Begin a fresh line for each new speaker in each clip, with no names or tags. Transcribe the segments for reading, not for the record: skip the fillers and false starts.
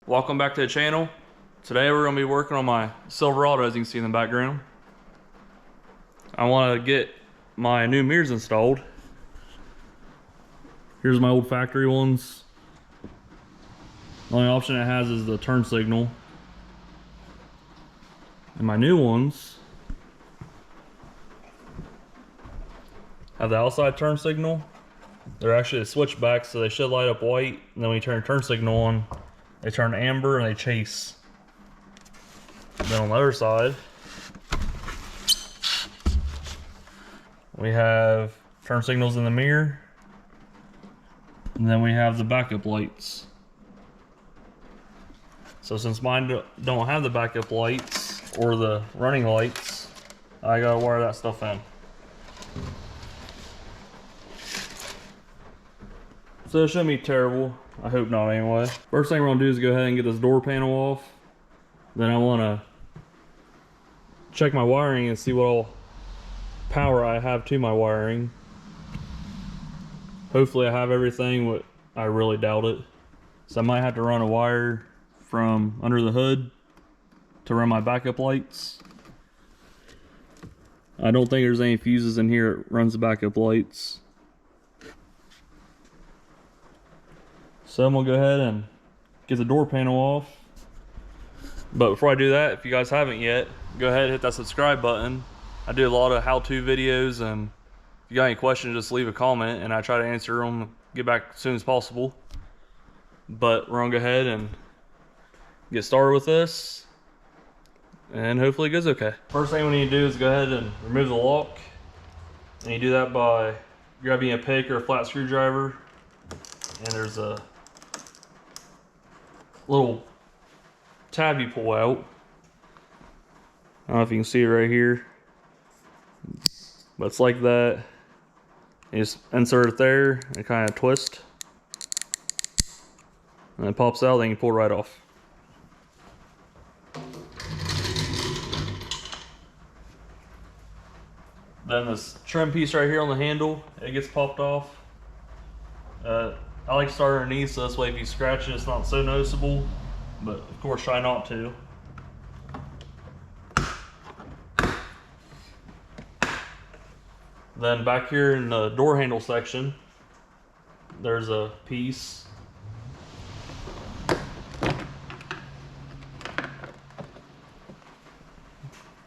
Welcome back to the channel. Today we're going to be working on my Silverado, as you can see in the background. I want to get my new mirrors installed. Here's my old factory ones. The only option it has is the turn signal. And my new ones have the outside turn signal. They're actually a switchback, so they should light up white, and then when you turn turn signal on, they turn amber and they chase. Then on the other side, we have turn signals in the mirror, and then we have the backup lights. So since mine don't have the backup lights or the running lights, I gotta wire that stuff in. So it shouldn't be terrible. I hope not anyway. First thing we're gonna do is go ahead and get this door panel off. Then I wanna check my wiring and see what all power I have to my wiring. Hopefully I have everything, but I really doubt it. So I might have to run a wire from under the hood to run my backup lights. I don't think there's any fuses in here that runs the backup lights. So I'm gonna go ahead and get the door panel off. But before I do that, if you guys haven't yet, go ahead and hit that subscribe button. I do a lot of how-to videos, and if you got any questions, just leave a comment and I try to answer them, get back as soon as possible. But we're gonna go ahead and get started with this, and hopefully it goes okay. First thing we need to do is go ahead and remove the lock. And you do that by grabbing a pick or a flat screwdriver, and there's a little tab you pull out. I don't know if you can see it right here, but it's like that. You just insert it there and kind of twist, and it pops out, then you pull it right off. Then this trim piece right here on the handle, it gets popped off. I like to start underneath, so this way if you scratch it, it's not so noticeable, but of course try not to. Then back here in the door handle section, there's a piece.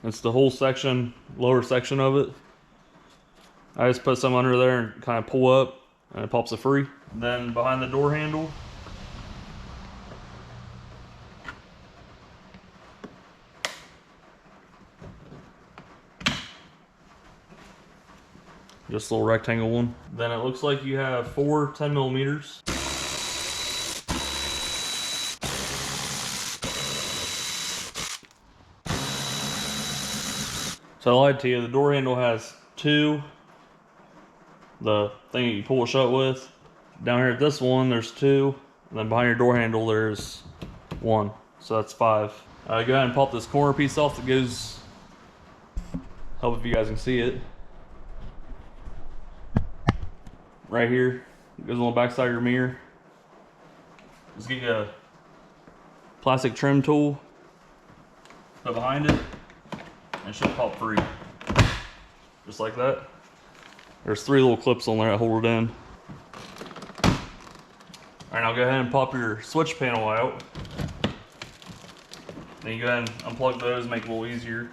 It's the whole section, lower section of it. I just put some under there and kind of pull up, and it pops it free. Then behind the door handle, just a little rectangle one. Then it looks like you have 4 10mm. So I lied to you, the door handle has 2. The thing that you pull it shut with. Down here at this one, there's 2. And then behind your door handle, there's 1. So that's 5. Go ahead and pop this corner piece off that goes, help if you guys can see it. Right here, it goes on the back side of your mirror. Just get you a plastic trim tool, put behind it, and it should pop free. Just like that. There's 3 little clips on there that hold it in. Alright, now go ahead and pop your switch panel out. Then you go ahead and unplug those, make it a little easier.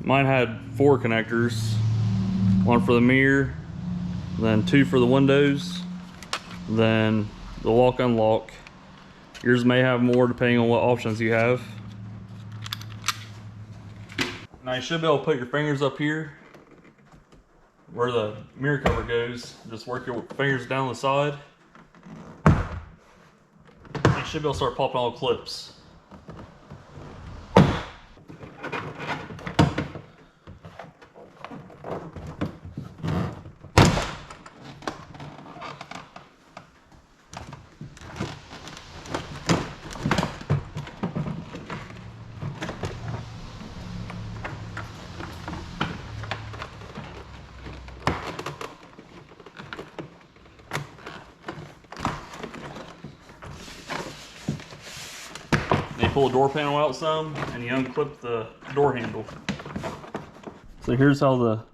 Mine had 4 connectors. 1 for the mirror, then 2 for the windows, then the lock unlock. Yours may have more depending on what options you have. Now you should be able to put your fingers up here where the mirror cover goes. Just work your fingers down the side. You should be able to start popping all the clips. pull the door panel out some, and you unclip the door handle. So here's how the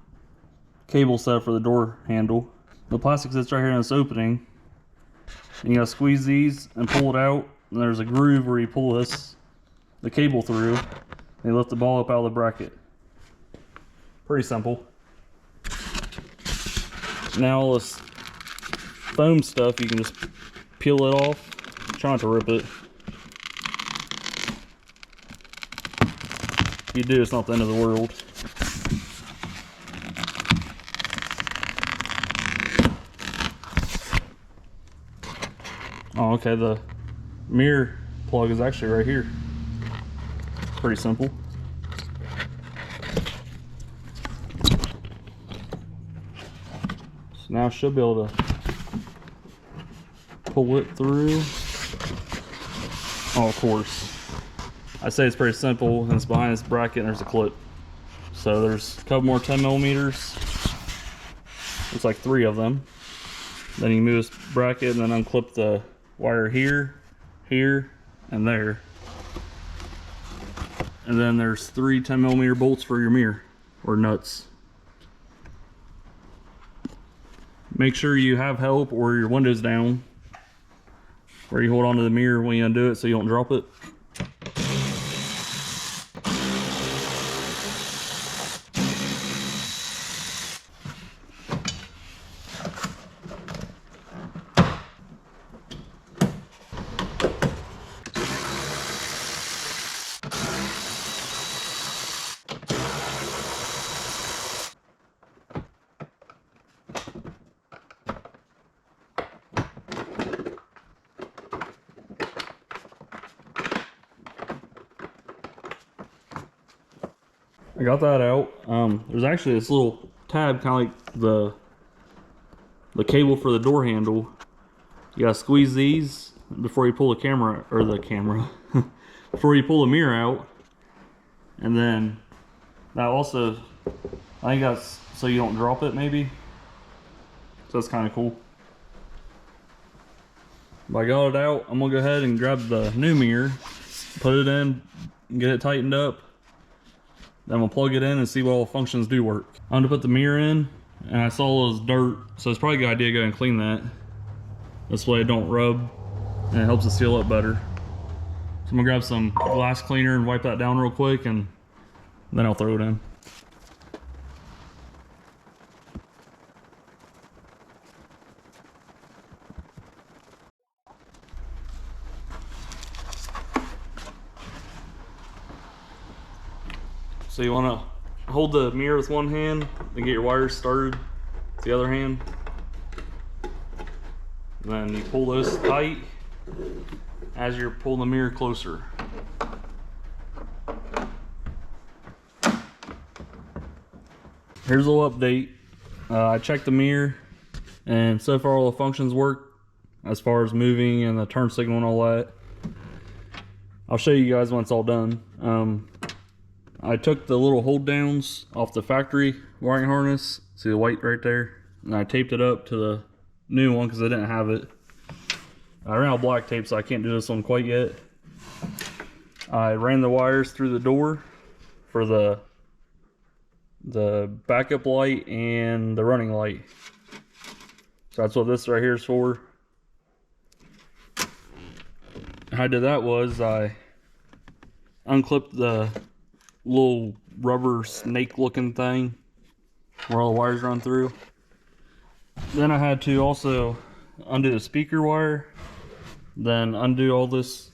cable's set for the door handle. The plastic sits right here in this opening, and you gotta squeeze these and pull it out. And there's a groove where you pull the cable through, and you lift the ball up out of the bracket. Pretty simple. Now all this foam stuff, you can just peel it off. Try not to rip it. If you do, it's not the end of the world. Oh, okay, the mirror plug is actually right here. Pretty simple. So now I should be able to pull it through. Oh, of course. I say it's pretty simple, and it's behind this bracket and there's a clip. So there's a couple more 10mm. Looks like 3 of them. Then you move this bracket and then unclip the wire here, here, and there. And then there's 3 10mm bolts for your mirror, or nuts. Make sure you have help or your window's down, where you hold onto the mirror when you undo it so you don't drop it. I got that out. There's actually this little tab, kind of like the cable for the door handle. You gotta squeeze these before you pull the camera, or before you pull the mirror out. And then that also, I think that's so you don't drop it maybe. So that's kind of cool. But I got it out. I'm gonna go ahead and grab the new mirror, put it in, and get it tightened up. Then we'll plug it in and see what all the functions do work. I'm gonna put the mirror in, and I saw those dirt, so it's probably a good idea to go and clean that. This way it don't rub, and it helps it seal up better. So I'm gonna grab some glass cleaner and wipe that down real quick, and then I'll throw it in. So you want to hold the mirror with one hand and get your wires started with the other hand. And then you pull those tight as you're pulling the mirror closer. Here's a little update. I checked the mirror, and so far all the functions work as far as moving and the turn signal and all that. I'll show you guys when it's all done. I took the little hold downs off the factory wiring harness, see the white right there, and I taped it up to the new one because I didn't have it. I ran out of black tape, so I can't do this one quite yet. I ran the wires through the door for the backup light and the running light. So that's what this right here is for. How I did that was I unclipped the little rubber snake looking thing where all the wires run through. Then I had to also undo the speaker wire, then undo all these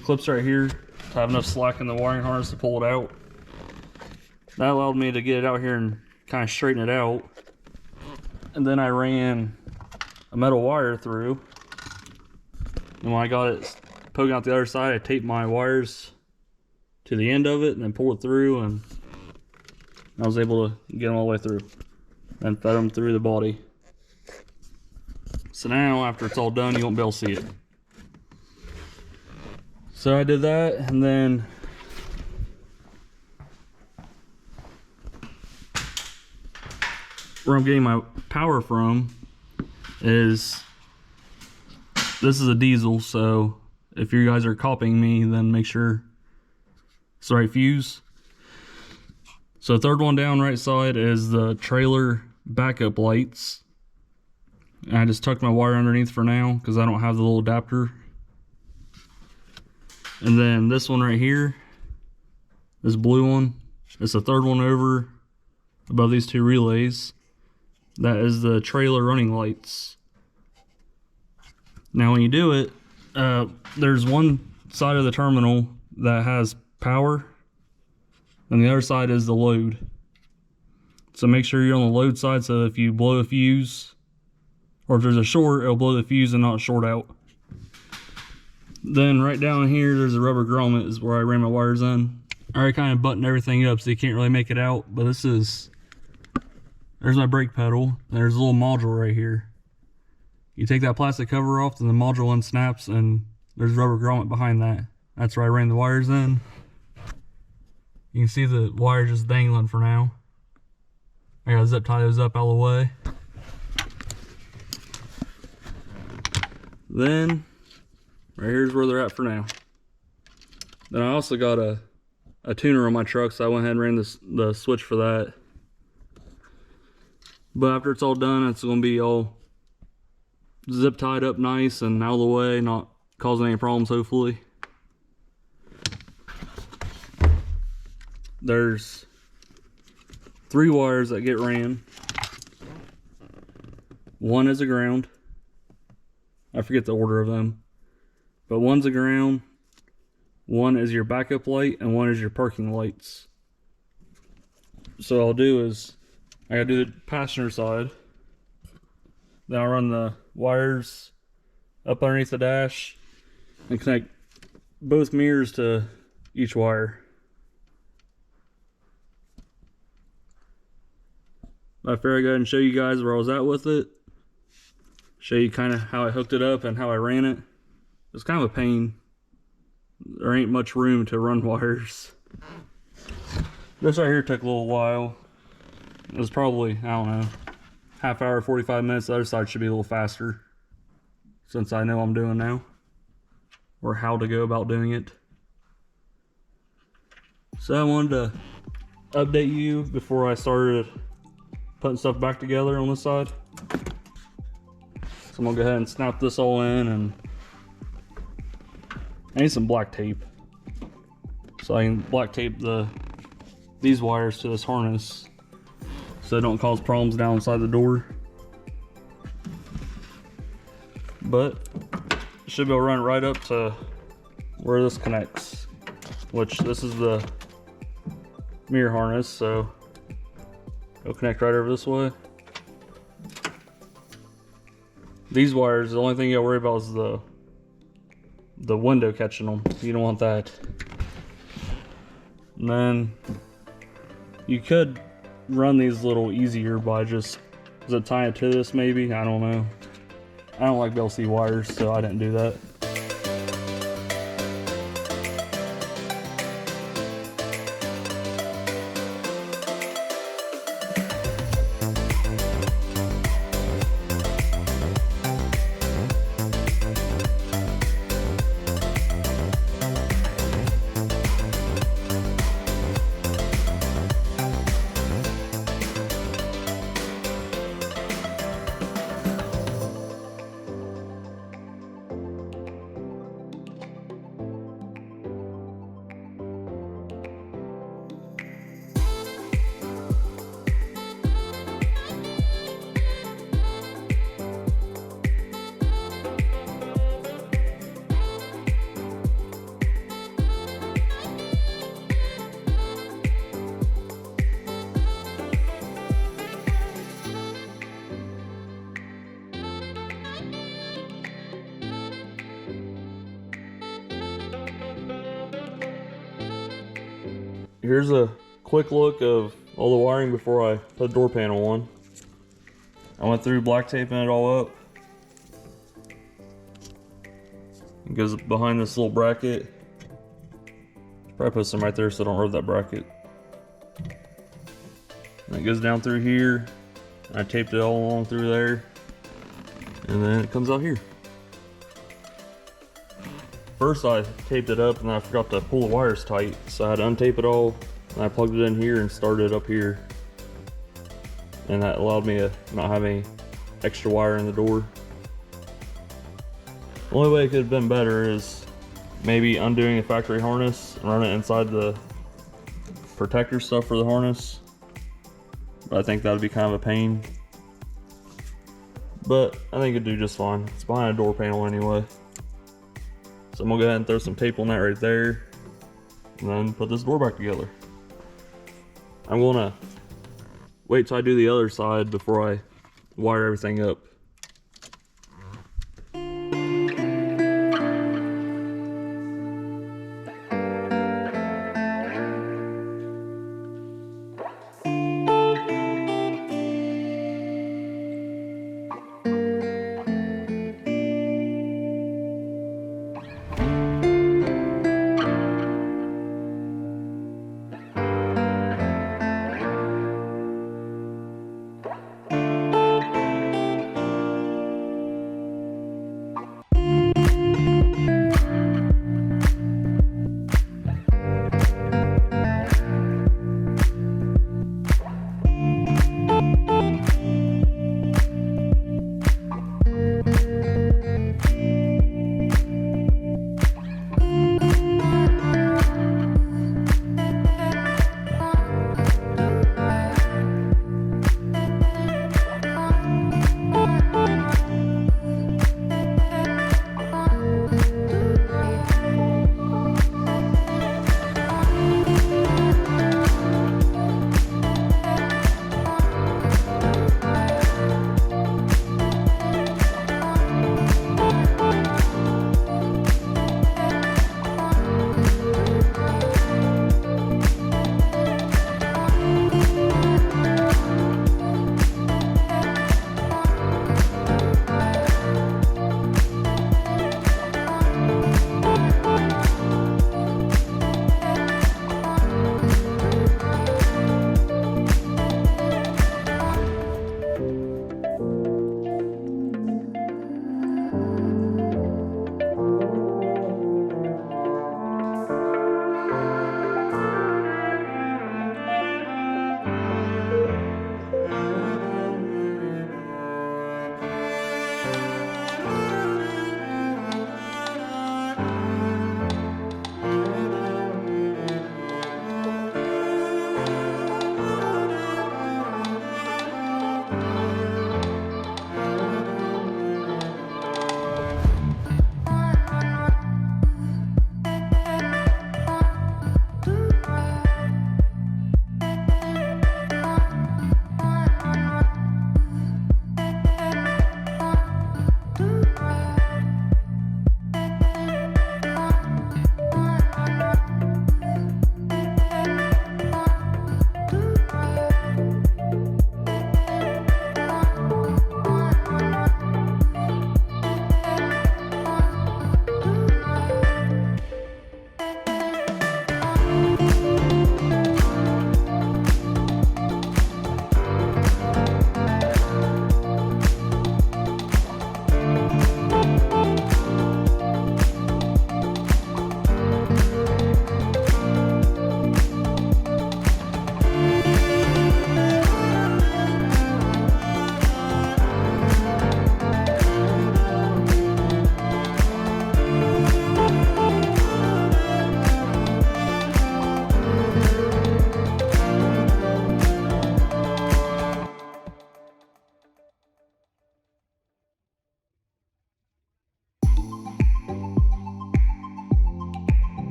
clips right here to have enough slack in the wiring harness to pull it out. That allowed me to get it out here and kind of straighten it out. And then I ran a metal wire through, and when I got it poking out the other side, I taped my wires to the end of it and then pull it through, and I was able to get them all the way through and fed them through the body. So now after it's all done, you won't be able to see it. So I did that, and then where I'm getting my power from is, this is a diesel, so if you guys are copying me, then make sure it's the right fuse. So third one down right side is the trailer backup lights. And I just tucked my wire underneath for now because I don't have the little adapter. And then this one right here, this blue one, it's the third one over above these two relays. That is the trailer running lights. Now when you do it, there's one side of the terminal that has power, and the other side is the load. So make sure you're on the load side, so if you blow a fuse, or if there's a short, it'll blow the fuse and not short out. Then right down here, there's a rubber grommet is where I ran my wires in. I already kind of buttoned everything up so you can't really make it out, but there's my brake pedal, and there's a little module right here. You take that plastic cover off, and the module unsnaps, and there's a rubber grommet behind that. That's where I ran the wires in. You can see the wire just dangling for now. I gotta zip tie those up out of the way. Then, right here's where they're at for now. Then I also got a tuner on my truck, so I went ahead and ran the switch for that. But after it's all done, it's gonna be all zip tied up nice and out of the way, not causing any problems, hopefully. There's 3 wires that get ran. One is a ground. I forget the order of them. But one's a ground, one is your backup light, and one is your parking lights. So what I'll do is, I gotta do the passenger side. Then I'll run the wires up underneath the dash and connect both mirrors to each wire. I figured I'd go ahead and show you guys where I was at with it. Show you kind of how I hooked it up and how I ran it. It's kind of a pain. There ain't much room to run wires. This right here took a little while. It was probably, I don't know, half hour, 45 minutes. The other side should be a little faster, since I know what I'm doing now, or how to go about doing it. So I wanted to update you before I started putting stuff back together on this side. So I'm gonna go ahead and snap this all in, and I need some black tape so I can black tape these wires to this harness so they don't cause problems down inside the door. But it should be able to run right up to where this connects, which this is the mirror harness, so it'll connect right over this way. These wires, the only thing you gotta worry about is the window catching them. You don't want that. And then you could run these a little easier by just zip tying it to this, maybe. I don't know. I don't like BLC wires, so I didn't do that. Here's a quick look of all the wiring before I put the door panel on. I went through black taping it all up. It goes behind this little bracket. Probably put some right there so I don't rub that bracket. And it goes down through here. I taped it all along through there. And then it comes out here. first I taped it up and then I forgot to pull the wires tight, so I had to untape it all, and I plugged it in here and started it up here, and that allowed me to not have any extra wire in the door. The only way it could have been better is maybe undoing the factory harness and run it inside the protector stuff for the harness, but I think that would be kind of a pain. But I think it'd do just fine. It's behind a door panel anyway. So I'm gonna go ahead and throw some tape on that right there, and then put this door back together. I'm gonna wait till I do the other side before I wire everything up.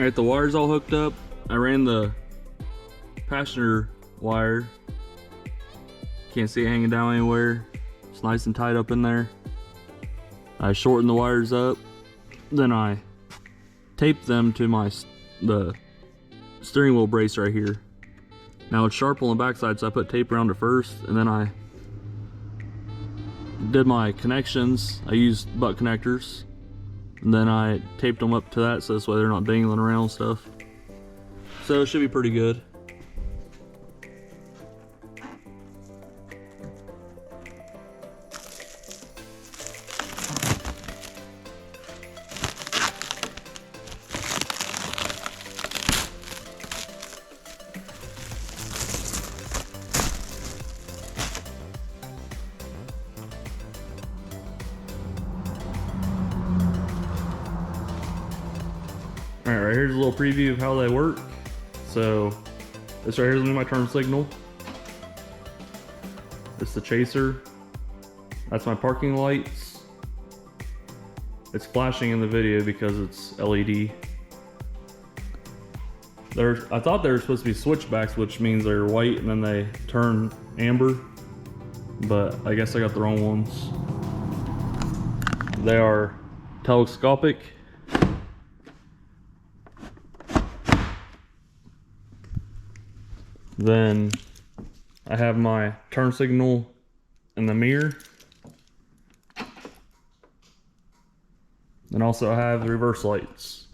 Alright, the wire's all hooked up. I ran the passenger wire. Can't see it hanging down anywhere. It's nice and tight up in there. I shortened the wires up. Then I taped them to the steering wheel brace right here. Now it's sharp on the backside, so I put tape around it first, and then I did my connections. I used butt connectors, and then I taped them up to that so this way they're not dangling around and stuff. So it should be pretty good. Alright, right here's a little preview of how they work. So, this right here is gonna be my turn signal. It's the chaser. That's my parking lights. It's flashing in the video because it's LED. I thought they were supposed to be switchbacks, which means they're white and then they turn amber. But I guess I got the wrong ones. They are telescopic. Then I have my turn signal in the mirror. And also I have the reverse lights,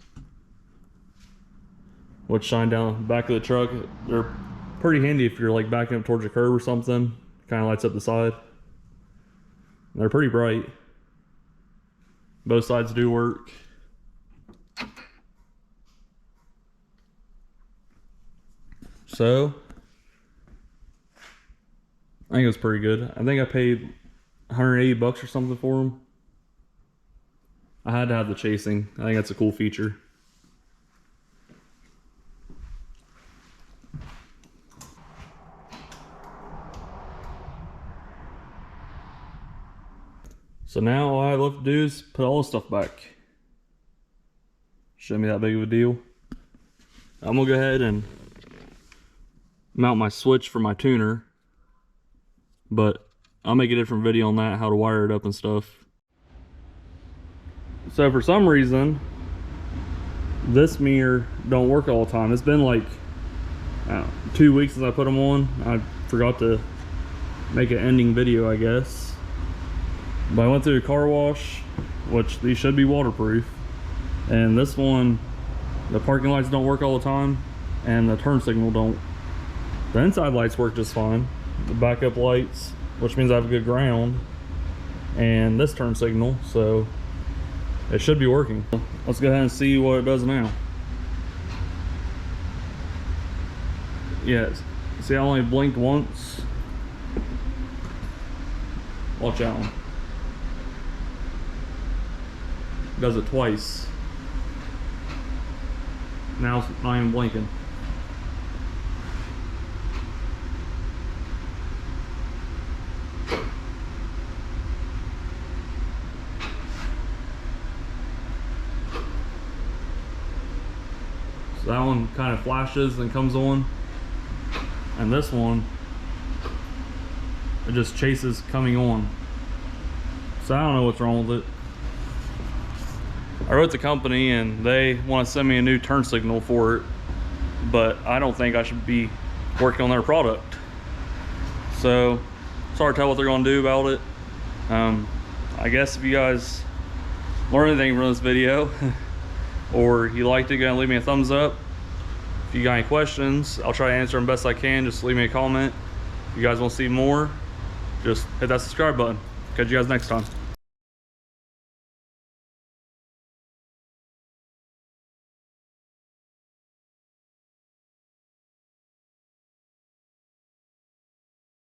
which shine down the back of the truck. They're pretty handy if you're like backing up towards a curb or something. Kind of lights up the side. And they're pretty bright. Both sides do work. So I think it was pretty good. I think I paid 180 bucks or something for them. I had to have the chasing. I think that's a cool feature. So now all I have left to do is put all the stuff back. Shouldn't be that big of a deal. I'm gonna go ahead and mount my switch for my tuner, but I'll make a different video on that, how to wire it up and stuff. So for some reason, this mirror don't work all the time. It's been like 2 weeks since I put them on. I forgot to make an ending video, I guess. But I went through a car wash, which these should be waterproof. And this one, the parking lights don't work all the time, and the turn signal don't. The inside lights work just fine. The backup lights, which means I have a good ground, and this turn signal, so it should be working. Let's go ahead and see what it does now. Yes, see, I only blinked once. Watch out. It does it twice. Now it's not even blinking. So that one kind of flashes and comes on, and this one, it just chases coming on. So I don't know what's wrong with it. I wrote the company and they want to send me a new turn signal for it, but I don't think I should be working on their product. So it's hard to tell what they're going to do about it. I guess if you guys learn anything from this video or you liked it, go and leave me a thumbs up. If you got any questions, I'll try to answer them best I can. Just leave me a comment. If you guys want to see more, just hit that subscribe button. Catch you guys next time.